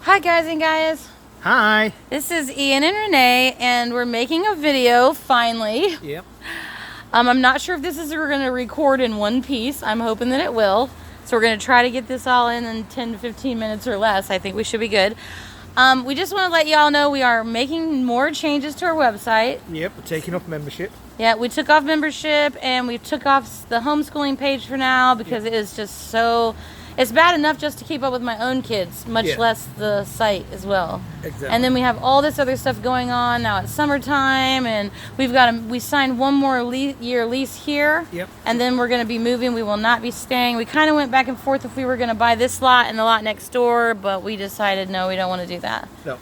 Hi guys and guys. Hi. This is Ian and Renee and we're making a video finally. Yep. I'm not sure if this is we're going to record in one piece. I'm hoping that it will. So we're going to try to get this all in 10 to 15 minutes or less. I think we should be good. We just want to let y'all know we are making more changes to our website. Yep, we're taking off membership. Yeah, we took off membership and we took off the homeschooling page for now because it is just so... It's bad enough just to keep up with my own kids, much less the site as well. Exactly. And then we have all this other stuff going on. Now it's summertime, and we signed one more year lease here. Yep. And then we're going to be moving. We will not be staying. We kind of went back and forth if we were going to buy this lot and the lot next door, but we decided no, we don't want to do that. No.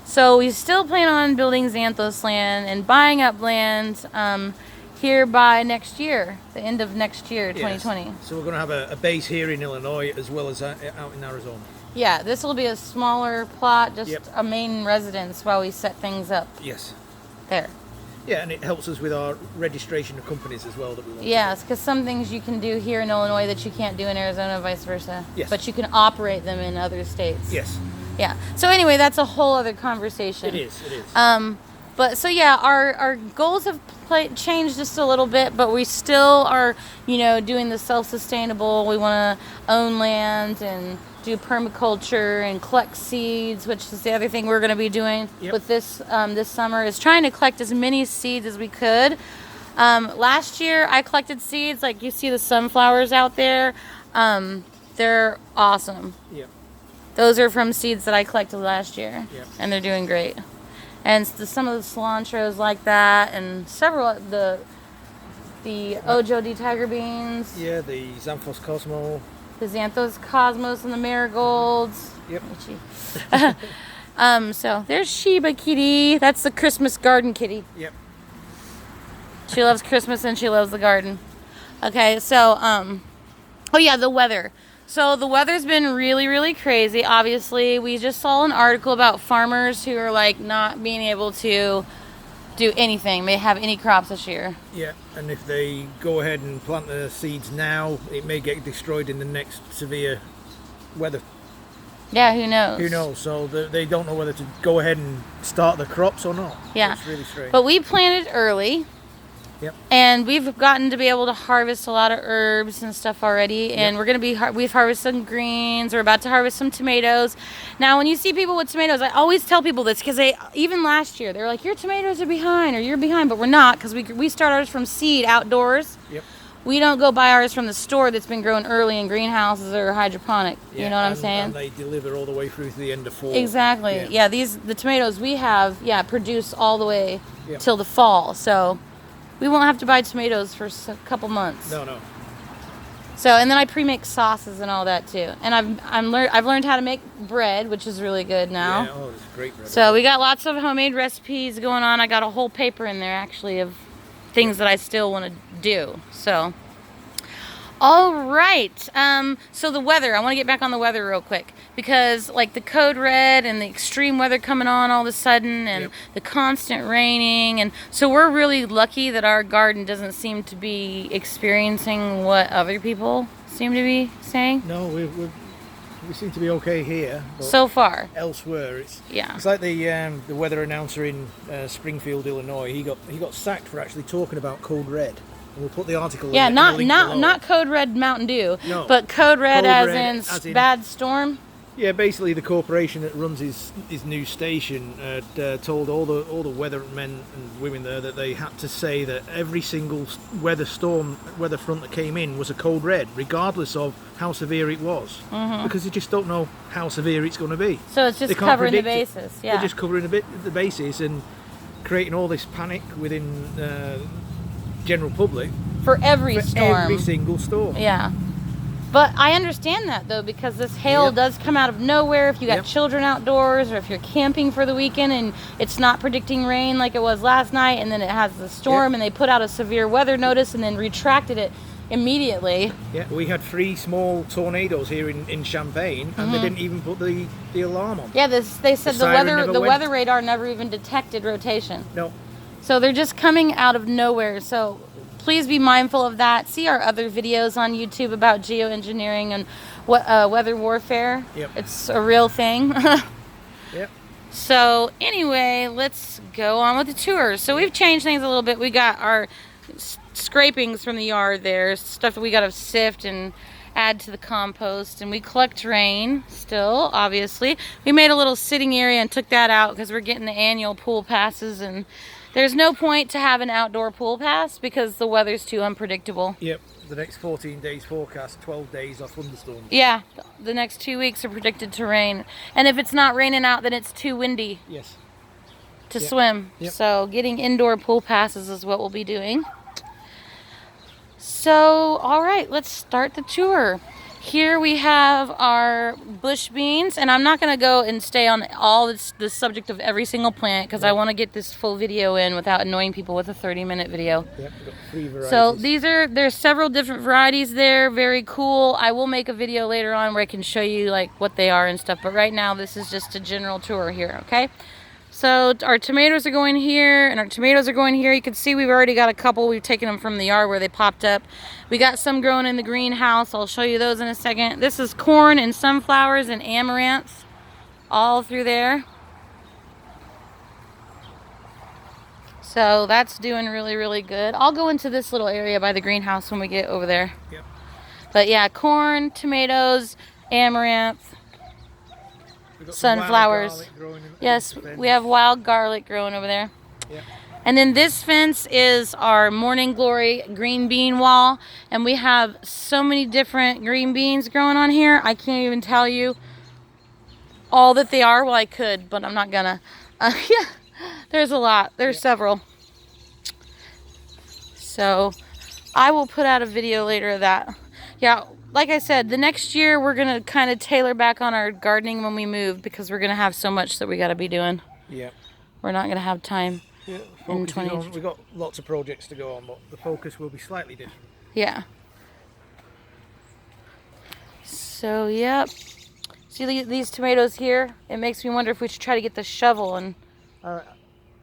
So we still plan on building Xanthos land and buying up land here by next year, the end of next year, 2020. Yes. So we're going to have a base here in Illinois as well as out in Arizona. Yeah, this will be a smaller plot, just a main residence while we set things up. Yes. There. Yeah, and it helps us with our registration of companies as well that we want. Yes, because some things you can do here in Illinois that you can't do in Arizona, vice versa. Yes. But you can operate them in other states. Yes. Yeah. So anyway, that's a whole other conversation. It is. But so yeah, our goals have changed just a little bit, but we still are, doing the self-sustainable. We want to own land and do permaculture and collect seeds, which is the other thing we're going to be doing with this summer, is trying to collect as many seeds as we could. Last year I collected seeds, like you see the sunflowers out there. They're awesome. Yeah. Those are from seeds that I collected last year, and they're doing great. And some of the cilantros like that, and several the Ojo de Tiger beans. Yeah, the Xanthos Cosmo. The Xanthos Cosmos and the marigolds. Yep. So there's Sheba Kitty. That's the Christmas garden kitty. Yep. She loves Christmas and she loves the garden. Okay, so oh yeah, the weather. So the weather's been really, really crazy. Obviously, we just saw an article about farmers who are like not being able to do anything. They have any crops this year. Yeah, and if they go ahead and plant the seeds now, it may get destroyed in the next severe weather. Yeah, who knows? Who knows? So they don't know whether to go ahead and start the crops or not. Yeah. It's really strange. But we planted early. Yep. And we've gotten to be able to harvest a lot of herbs and stuff already. And we're going to be, we've harvested some greens. We're about to harvest some tomatoes. Now, when you see people with tomatoes, I always tell people this because even last year, they're like, your tomatoes are behind or you're behind. But we're not, because we start ours from seed outdoors. Yep. We don't go buy ours from the store that's been grown early in greenhouses or hydroponic. You know what I'm saying? And they deliver all the way through to the end of fall. Exactly. Yeah, the tomatoes we have, produce all the way till the fall. So we won't have to buy tomatoes for a couple months. No. So, and then I pre-mix sauces and all that too. And I've learned how to make bread, which is really good now. Yeah, it's great bread. So we got lots of homemade recipes going on. I got a whole paper in there actually of things that I still want to do. So, all right. So the weather, I want to get back on the weather real quick because like the code red and the extreme weather coming on all of a sudden and the constant raining. And so we're really lucky that our garden doesn't seem to be experiencing what other people seem to be saying. No, we seem to be okay here. But so far. Elsewhere, it's like the weather announcer in Springfield, Illinois. He got sacked for actually talking about code red. And we'll put the article. Yeah, in the link not Code Red Mountain Dew, no, but Code Red as in bad storm. Yeah, basically the corporation that runs his new station told all the weather men and women there that they had to say that every single weather front that came in was a code red, regardless of how severe it was, because they just don't know how severe it's going to be. So it's just covering the bases. Yeah, they're just covering the bases and creating all this panic within general public for every single storm. Yeah. But I understand that though, because this hail does come out of nowhere if you got children outdoors or if you're camping for the weekend and it's not predicting rain like it was last night, and then it has the storm and they put out a severe weather notice and then retracted it immediately. Yeah, we had 3 small tornadoes here in Champaign and they didn't even put the alarm on. Yeah, they said the weather radar never even detected rotation. No. So they're just coming out of nowhere. So please be mindful of that. See our other videos on YouTube about geoengineering and weather warfare. Yep. It's a real thing. Yep. So anyway, let's go on with the tour. So we've changed things a little bit. We got our scrapings from the yard there, stuff that we got to sift and add to the compost, and we collect rain still, obviously. We made a little sitting area and took that out because we're getting the annual pool passes, and there's no point to have an outdoor pool pass because the weather's too unpredictable. Yep. The next 14 days forecast, 12 days off thunderstorms. Yeah, the next 2 weeks are predicted to rain, and if it's not raining out, then it's too windy Yes. to swim. Yep. So getting indoor pool passes is what we'll be doing. So, all right, let's start the tour. Here we have our bush beans, and I'm not going to go and stay on all the subject of every single plant because I want to get this full video in without annoying people with a 30-minute video. Yep, we've got 3 varieties. So there's several different varieties there, very cool. I will make a video later on where I can show you like what they are and stuff, but right now this is just a general tour here, okay? So our tomatoes are going here, and our tomatoes are going here. You can see we've already got a couple. We've taken them from the yard where they popped up. We got some growing in the greenhouse. I'll show you those in a second. This is corn and sunflowers and amaranths all through there. So that's doing really, really good. I'll go into this little area by the greenhouse when we get over there. Yep. But yeah, corn, tomatoes, amaranth, sunflowers. Yes, we have wild garlic growing over there. Yeah. And then this fence is our Morning Glory green bean wall, and we have so many different green beans growing on here. I can't even tell you all that they are. Well, I could, but I'm not gonna. Yeah, there's a lot. There's several. So I will put out a video later of that. Yeah. Like I said, the next year we're going to kind of tailor back on our gardening when we move because we're going to have so much that we got to be doing. Yeah. We're not going to have time. Yeah, in 20. We've got lots of projects to go on, but the focus will be slightly different. Yeah. So, yep. See these tomatoes here? It makes me wonder if we should try to get the shovel and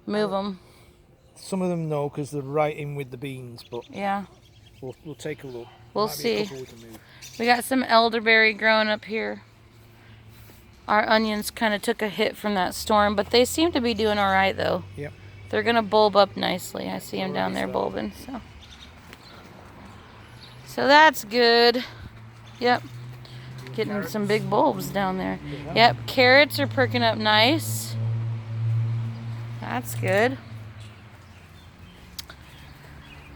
move them. Some of them no, because they're right in with the beans, but yeah, we'll take a look. We'll see. We got some elderberry growing up here. Our onions kind of took a hit from that storm, but they seem to be doing all right, though. Yep. They're going to bulb up nicely. I see them down there bulbing. So that's good. Yep. Getting some big bulbs down there. Yep. Carrots are perking up nice. That's good.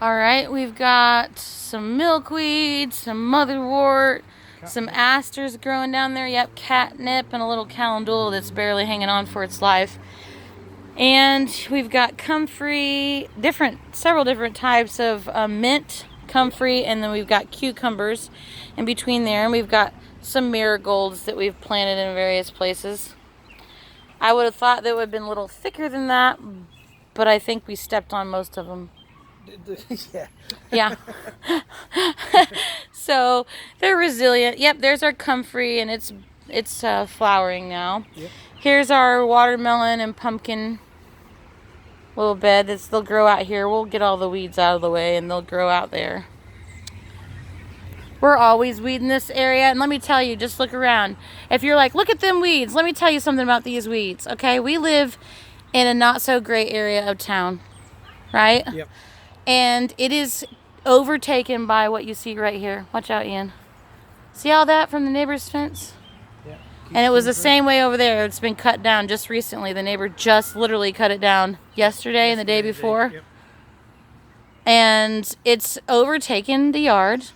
All right, we've got some milkweed, some motherwort, some asters growing down there. Yep, catnip and a little calendula that's barely hanging on for its life. And we've got comfrey, several different types of mint, comfrey, and then we've got cucumbers in between there. And we've got some marigolds that we've planted in various places. I would have thought they would have been a little thicker than that, but I think we stepped on most of them. Yeah. Yeah. So they're resilient. Yep, there's our comfrey, and it's flowering now. Yep. Here's our watermelon and pumpkin little bed. They'll grow out here. We'll get all the weeds out of the way, and they'll grow out there. We're always weeding this area, and let me tell you, just look around. If you're like, look at them weeds, let me tell you something about these weeds. Okay, we live in a not so great area of town, right? Yep. And it is overtaken by what you see right here. Watch out, Ian. See all that from the neighbor's fence? Yeah. And it was the same way over there. It's been cut down just recently. The neighbor just literally cut it down yesterday and the day before. Yep. And it's overtaken the yard.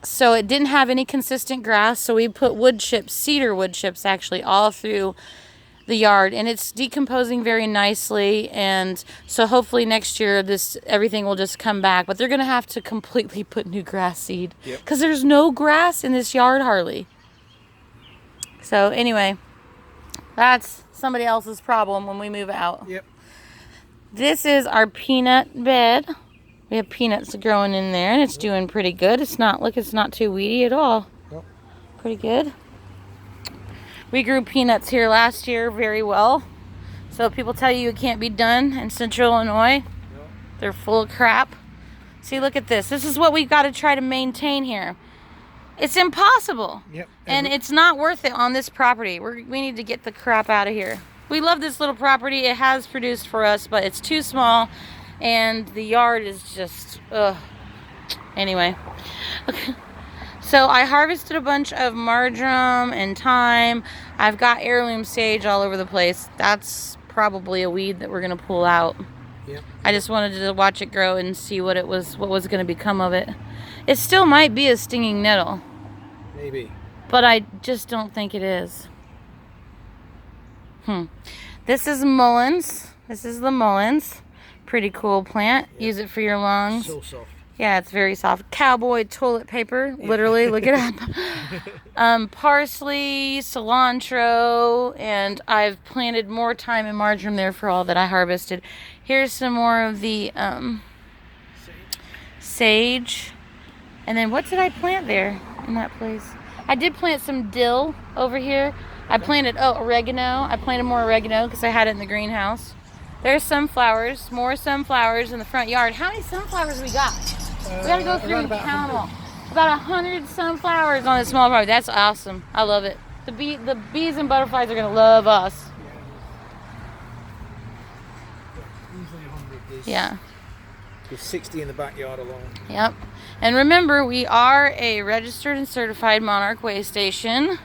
So it didn't have any consistent grass. So we put wood chips, cedar wood chips actually, all through the yard, and it's decomposing very nicely, and so hopefully next year everything will just come back, but they're gonna have to completely put new grass seed because there's no grass in this yard hardly. So anyway, that's somebody else's problem when we move out. Yep. This is our peanut bed. We have peanuts growing in there, and it's doing pretty good. It's not too weedy at all. Yep. Pretty good. We grew peanuts here last year very well. So people tell you it can't be done in Central Illinois. They're full of crap. See, look at this. This is what we've got to try to maintain here. It's impossible. Yep. And it's not worth it on this property. We need to get the crap out of here. We love this little property. It has produced for us, but it's too small. And the yard is just, ugh. Anyway. Okay. So I harvested a bunch of marjoram and thyme. I've got heirloom sage all over the place. That's probably a weed that we're going to pull out. Yep. I just wanted to watch it grow and see what was going to become of it. It still might be a stinging nettle. Maybe. But I just don't think it is. This is Mullins. This is the Mullins. Pretty cool plant. Yep. Use it for your lungs. So soft. Yeah, it's very soft. Cowboy toilet paper. Literally, look it up. Parsley, cilantro, and I've planted more thyme and marjoram there for all that I harvested. Here's some more of the sage. And then what did I plant there in that place? I did plant some dill over here. I planted, oregano. I planted more oregano because I had it in the greenhouse. There's sunflowers, more sunflowers in the front yard. How many sunflowers we got? We gotta go through and count them all. About 100 sunflowers on a small property. That's awesome. I love it. The bees and butterflies are gonna love us. Easily 100. Yeah. There's 60 in the backyard alone. Yep. And remember, we are a registered and certified Monarch Way station.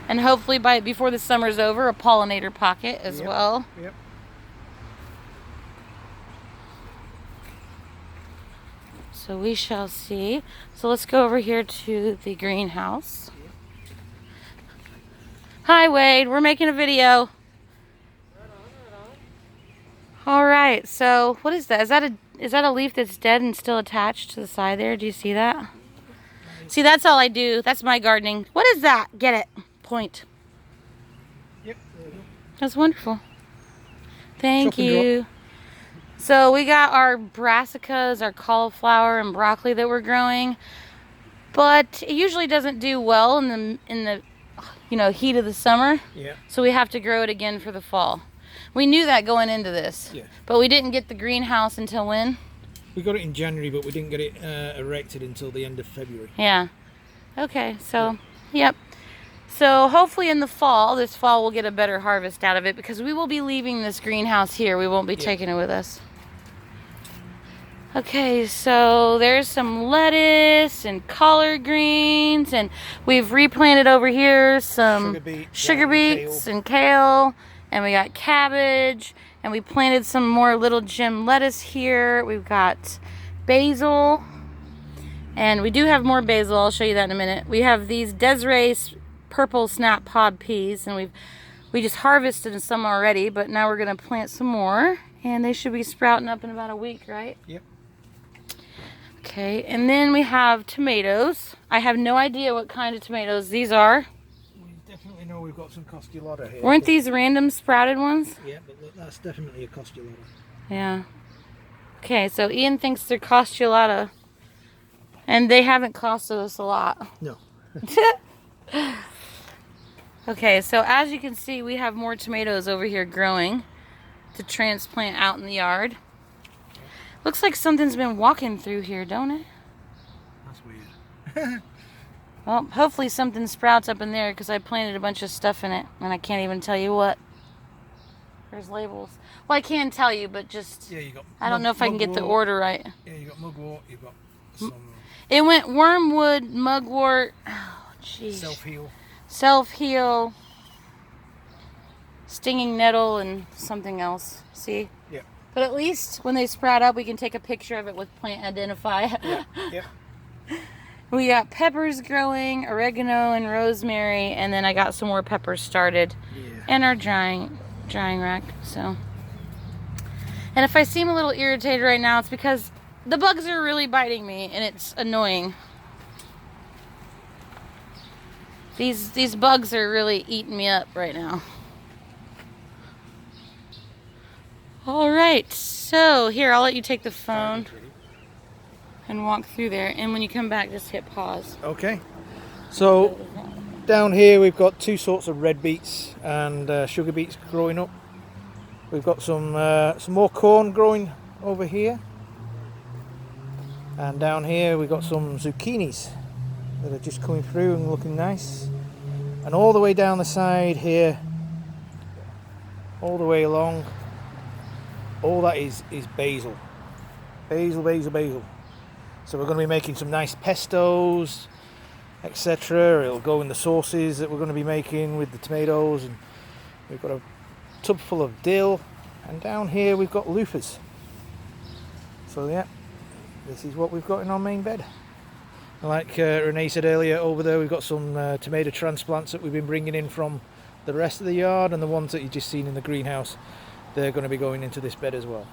And hopefully before the summer's over, a pollinator pocket as well. Yep. So we shall see. So let's go over here to the greenhouse. Hi, Wade. We're making a video. All right. So what is that? Is that a leaf that's dead and still attached to the side there? Do you see that? See, that's all I do. That's my gardening. What is that? Get it. Point. Yep. There we go. That's wonderful. Thank Chop and you. drop. So we got our brassicas, our cauliflower and broccoli that we're growing, but it usually doesn't do well in the heat of the summer. Yeah. So we have to grow it again for the fall. We knew that going into this. Yeah. But we didn't get the greenhouse until when? We got it in January, but we didn't get it erected until the end of February. Yeah. Okay. So, yep. So hopefully in the fall, this fall, we'll get a better harvest out of it because we will be leaving this greenhouse here. We won't be taking it with us. Okay, so there's some lettuce and collard greens, and we've replanted over here some sugar beets and kale, and we got cabbage, and we planted some more little gem lettuce here. We've got basil, and we do have more basil. I'll show you that in a minute. We have these Desiree purple snap pod peas, and we just harvested some already, but now we're gonna plant some more, and they should be sprouting up in about a week, right? Yep. Okay, and then we have tomatoes. I have no idea what kind of tomatoes these are. We definitely know we've got some costulata here. Weren't these random sprouted ones? Yeah, but look, that's definitely a costulata. Yeah. Okay, so Ian thinks they're costulata, and they haven't costed us a lot. No. Okay, so as you can see, we have more tomatoes over here growing to transplant out in the yard. Looks like something's been walking through here, don't it? That's weird. Well, hopefully something sprouts up in there because I planted a bunch of stuff in it and I can't even tell you what. There's labels. Well, I can tell you, but just Yeah, you got. I don't know if I can get the order right. Yeah, you got mugwort. You've got some It went wormwood, mugwort. Oh, jeez. self-heal. Self-heal, stinging nettle, and something else. See? Yeah. But at least when they sprout up, we can take a picture of it with Plant Identify. Yeah. Yeah. We got peppers growing, oregano and rosemary, and then I got some more peppers started. Yeah. And our drying rack. So, and if I seem a little irritated right now, it's because the bugs are really biting me, and it's annoying. These bugs are really eating me up right now. All right, so here, I'll let you take the phone and walk through there. And when you come back, just hit pause. Okay. So down here we've got two sorts of red beets and sugar beets growing up. We've got some more corn growing over here. And down here we've got some zucchinis that are just coming through and looking nice. And all the way down the side here, all the way along, all that is basil. Basil. So we're going to be making some nice pestos, etc. It'll go in the sauces that we're going to be making with the tomatoes, and we've got a tub full of dill, and down here we've got loofahs. So yeah, this is what we've got in our main bed. And like Renee said earlier, over there we've got some tomato transplants that we've been bringing in from the rest of the yard, and the ones that you've just seen in the greenhouse, they're going to be going into this bed as well.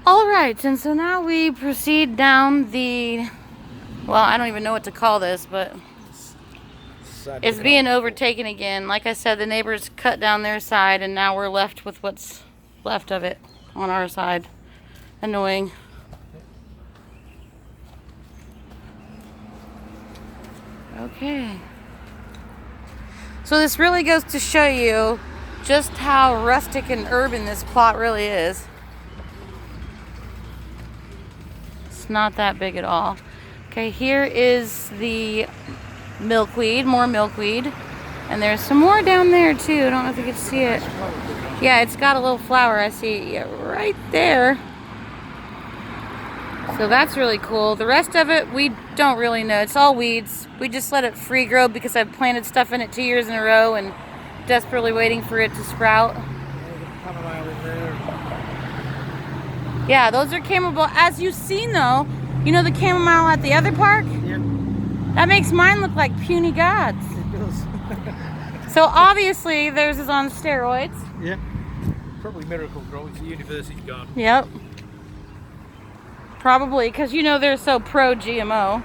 All right, and so now we proceed down the, well, I don't even know what to call this, but it's being overtaken again. Like I said, the neighbors cut down their side, and now we're left with what's left of it on our side. Annoying. Okay. So this really goes to show you just how rustic and urban this plot really is. It's not that big at all. Okay, here is the milkweed, more milkweed. And there's some more down there too. I don't know if you can see it. Yeah, it's got a little flower. I see it right there. So that's really cool. The rest of it, we don't really know. It's all weeds. We just let it free grow because I've planted stuff in it 2 years in a row and desperately waiting for it to sprout. Yeah, those are chamomile. As you've seen though, you know the chamomile at the other park? Yep. That makes mine look like puny gods. It does. So obviously theirs is on steroids. Yep. Probably Miracle Grow. It's a university garden. Yep. Probably, because you know they're so pro-GMO.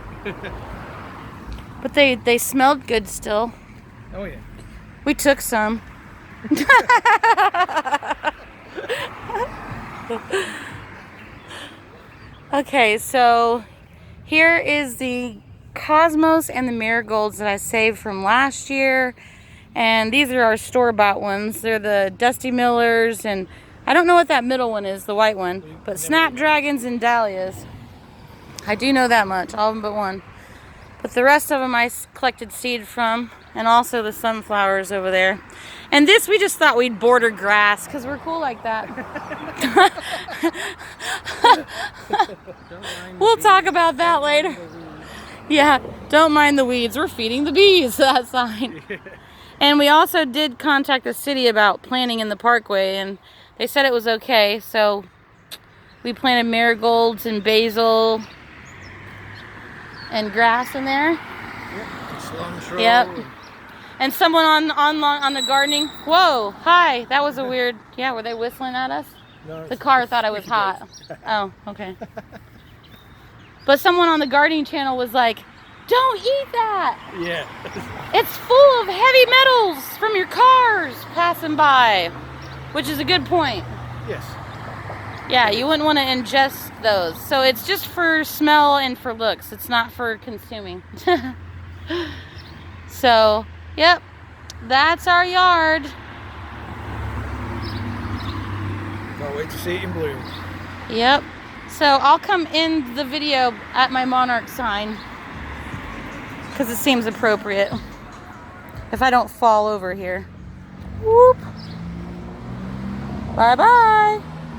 But they smelled good still. Oh yeah. We took some. Okay, so here is the Cosmos and the Marigolds that I saved from last year. And these are our store-bought ones. They're the Dusty Millers, and I don't know what that middle one is, the white one, but Snapdragons and Dahlias. I do know that much, all of them but one. But the rest of them I collected seed from, and also the sunflowers over there. And this we just thought we'd border grass, because we're cool like that. We'll talk about that later. Yeah, don't mind the weeds. We're feeding the bees, that sign. And we also did contact the city about planting in the parkway, and they said it was okay. So we planted marigolds and basil and grass in there. Yep. Cilantro. Yep. And someone on the gardening. Whoa, hi. That was a weird. Yeah, were they whistling at us? No, The car thought I was hot. Oh, okay. But someone on the gardening channel was like, "Don't eat that. Yeah. It's full of heavy metals from your cars passing by," which is a good point. Yes. Yeah, you wouldn't want to ingest those. So it's just for smell and for looks. It's not for consuming. So, yep, that's our yard. Can't wait to see it in bloom. Yep. So I'll come in the video at my monarch sign because it seems appropriate if I don't fall over here. Whoop. Bye-bye.